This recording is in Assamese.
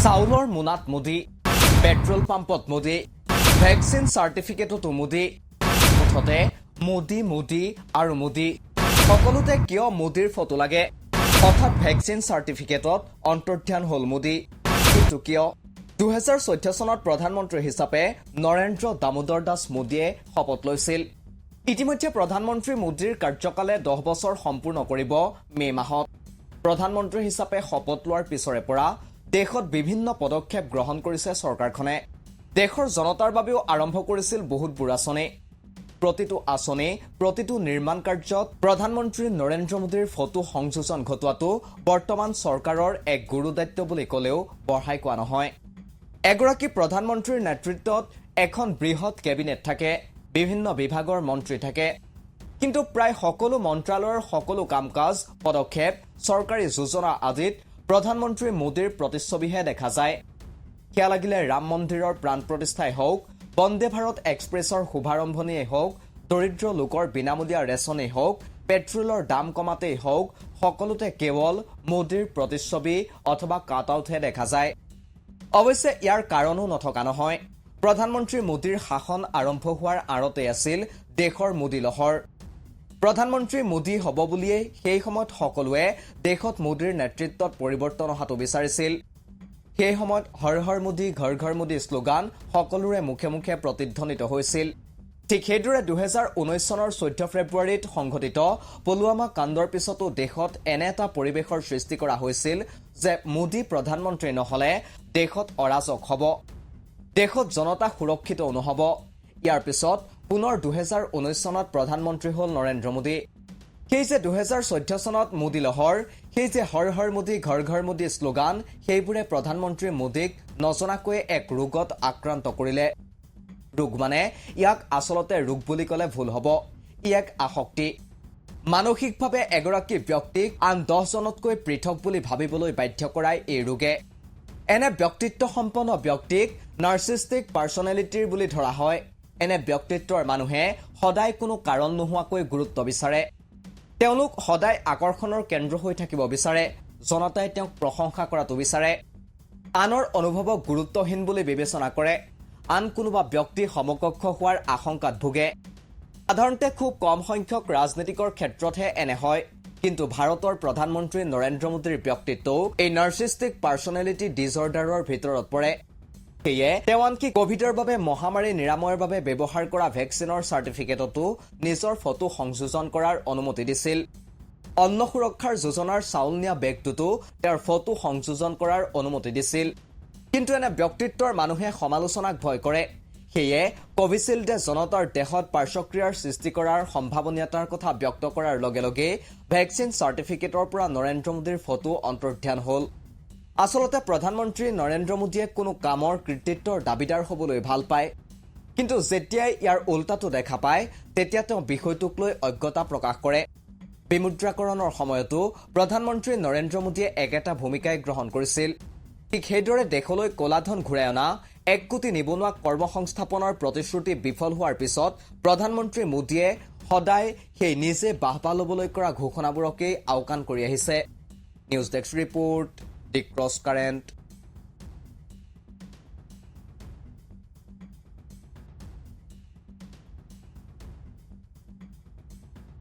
চাউলৰ মোনাত মোদী, পেট্ৰল পাম্পত মোদী, ভেকচিন চাৰ্টিফিকেটতো মোদী, মুঠতে মোদী মোদী আৰু মোদী। সকলোতে কিয় মোদীৰ ফটো লাগে? হঠাৎ ভেকচিন চাৰ্টিফিকেটত অন্তৰ্ধান হ'ল মোদী। কিন্তু কিয়? 2014 চনত প্ৰধানমন্ত্ৰী হিচাপে নৰেন্দ্ৰ দামোদৰ দাস মোদীয়ে শপত লৈছিল। ইতিমধ্যে প্ৰধানমন্ত্ৰী মোদীৰ কাৰ্যকালে 10 বছৰ সম্পূৰ্ণ কৰিব মে মাহত। প্ৰধানমন্ত্ৰী হিচাপে শপত লোৱাৰ পিছৰে পৰা দেশত বিভিন্ন পদক্ষেপ গ্ৰহণ কৰিছে চৰকাৰখনে। দেশৰ জনতাৰ বাবেও আৰম্ভ কৰিছিল বহুতবোৰ আঁচনি। প্ৰতিটো আঁচনি, প্ৰতিটো নিৰ্মাণ কাৰ্যত প্ৰধানমন্ত্ৰী নৰেন্দ্ৰ মোদীৰ ফটো সংযোজন ঘটোৱাটো বৰ্তমান চৰকাৰৰ এক গুৰুদায়িত্ব বুলি ক'লেও বঢ়াই কোৱা নহয়। এগৰাকী প্ৰধানমন্ত্ৰীৰ নেতৃত্বত এখন বৃহৎ কেবিনেট থাকে, বিভিন্ন বিভাগৰ মন্ত্ৰী থাকে। কিন্তু প্ৰায় সকলো মন্ত্ৰালয়ৰ সকলো কাম কাজ, পদক্ষেপ, চৰকাৰী যোজনা আদিত প্ৰধানমন্ত্ৰী মোদীৰ প্ৰতিচ্ছবিহে দেখা যায়। সেয়া লাগিলে ৰাম মন্দিৰৰ প্ৰাণ প্ৰতিষ্ঠাই হওক, বন্দে ভাৰত এক্সপ্ৰেছৰ শুভাৰম্ভণিয়েই হওক, দৰিদ্ৰ লোকৰ বিনামূলীয়া ৰেচনেই হওক, পেট্ৰলৰ দাম কমাতেই হওক, সকলোতে কেৱল মোদীৰ প্ৰতিচ্ছবি অথবা কাটআউটহে দেখা যায়। অৱশ্যে ইয়াৰ কাৰণো নথকা নহয়। প্ৰধানমন্ত্ৰী মোদীৰ শাসন আৰম্ভ হোৱাৰ আঁৰতে আছিল দেশৰ মোদী লহৰ। প্ৰধানমন্ত্ৰী মোদী হ'ব বুলিয়েই সেই সময়ত সকলোৱে দেশত মোদীৰ নেতৃত্বত পৰিৱৰ্তন অহাটো বিচাৰিছিল। সেই সময়ত হৰ হৰ মোদী ঘৰ ঘৰ মোদী শ্লোগান সকলোৰে মুখে মুখে প্ৰতিধ্বনিত হৈছিল। ঠিক সেইদৰে 2019 চনৰ 14 ফেব্ৰুৱাৰীত সংঘটিত পুলৱামা কাণ্ডৰ পিছতো দেশত এনে এটা পৰিৱেশৰ সৃষ্টি কৰা হৈছিল যে মোদী প্ৰধানমন্ত্ৰী নহলে দেশত অৰাজক হ'ব, দেশত জনতা সুৰক্ষিতও নহ'ব। ইয়াৰ পিছত পুনৰ 2019 চনত প্ৰধানমন্ত্ৰী হ'ল নৰেন্দ্ৰ মোদী। সেই যে 2014 চনত মোদী লহৰ, সেই যে হৰ হৰ মোদী ঘৰ ঘৰ মোদী শ্লোগান, সেইবোৰে প্ৰধানমন্ত্ৰী মোদীক নজনাকৈয়ে এক ৰোগত আক্ৰান্ত কৰিলে। ৰোগ মানে ইয়াক আচলতে ৰোগ বুলি ক'লে ভুল হ'ব। ই এক আসক্তি। মানসিকভাৱে এগৰাকী ব্যক্তিক আন 10জনতকৈ পৃথক বুলি ভাবিবলৈ বাধ্য কৰাই এই ৰোগে। এনে ব্যক্তিত্বসম্পন্ন ব্যক্তিক নাৰ্চিষ্টিক পাৰ্চনেলিটিৰ বুলি ধৰা হয়। এনে ব্যক্তিত্বৰ মানুহে সদায় কোনো কাৰণ নোহোৱাকৈ গুৰুত্ব বিচাৰে। তেওঁলোক সদায় আকৰ্ষণৰ কেন্দ্ৰ হৈ থাকিব বিচাৰে। জনতাই তেওঁক প্ৰশংসা কৰাটো বিচাৰে। আনৰ অনুভৱক গুৰুত্বহীন বুলি বিবেচনা কৰে। আন কোনোবা ব্যক্তি সমকক্ষ হোৱাৰ আশংকাত ভোগে। সাধাৰণতে খুব কম সংখ্যক ৰাজনীতিকৰ ক্ষেত্ৰতহে এনে হয়। কিন্তু ভাৰতৰ প্ৰধানমন্ত্ৰী নৰেন্দ্ৰ মোদীৰ ব্যক্তিত্বও এই নাৰ্চিষ্টিক পাৰ্চনেলিটি ডিজৰ্ডাৰৰ ভিতৰত পৰে। সেয়ে তেওঁ আনকি কভিডৰ বাবে মহামাৰী নিৰাময়ৰ বাবে ব্যৱহাৰ কৰা ভেকচিনৰ চাৰ্টিফিকেটতো নিজৰ ফটো সংযোজন কৰাৰ অনুমতি দিছিল। অন্ন সুৰক্ষাৰ যোজনাৰ চাউল নিয়া বেগটোতো তেওঁৰ ফটো সংযোজন কৰাৰ অনুমতি দিছিল। কিন্তু এনে ব্যক্তিত্বৰ মানুহে সমালোচনাক ভয় কৰে। সেয়ে কোভিচিল্ডে জনতাৰ দেহত পাৰ্শ্বক্ৰিয়াৰ সৃষ্টি কৰাৰ সম্ভাৱনীয়তাৰ কথা ব্যক্ত কৰাৰ লগে লগে ভেকচিন চাৰ্টিফিকেটৰ পৰা নৰেন্দ্ৰ মোদীৰ ফটো অন্তৰ্ধান হ'ল। আচলতে প্ৰধানমন্ত্ৰী নৰেন্দ্ৰ মোদীয়ে কোনো কামৰ কৃতিত্বৰ দাবীদাৰ হ'বলৈ ভাল পায়। কিন্তু যেতিয়াই ইয়াৰ উল্টাটো দেখা পায়, তেতিয়া তেওঁ বিষয়টোক লৈ অজ্ঞতা প্ৰকাশ কৰে। বিমুদ্ৰাকৰণৰ সময়তো প্ৰধানমন্ত্ৰী নৰেন্দ্ৰ মোদীয়ে একেটা ভূমিকাই গ্ৰহণ কৰিছিল। ঠিক সেইদৰে দেশলৈ ক'লাধন ঘূৰাই অনা, 1 কোটি নিবনুৱা কৰ্মসংস্থাপনৰ প্ৰতিশ্ৰুতি বিফল হোৱাৰ পিছত প্ৰধানমন্ত্ৰী মোদীয়ে সদায় সেই নিজে বাহবা ল'বলৈ কৰা ঘোষণাবোৰকেই আওকাণ কৰি আহিছে। নিউজ ডেস্ক ৰিপৰ্ট, দি ক্ৰছ কাৰেণ্ট।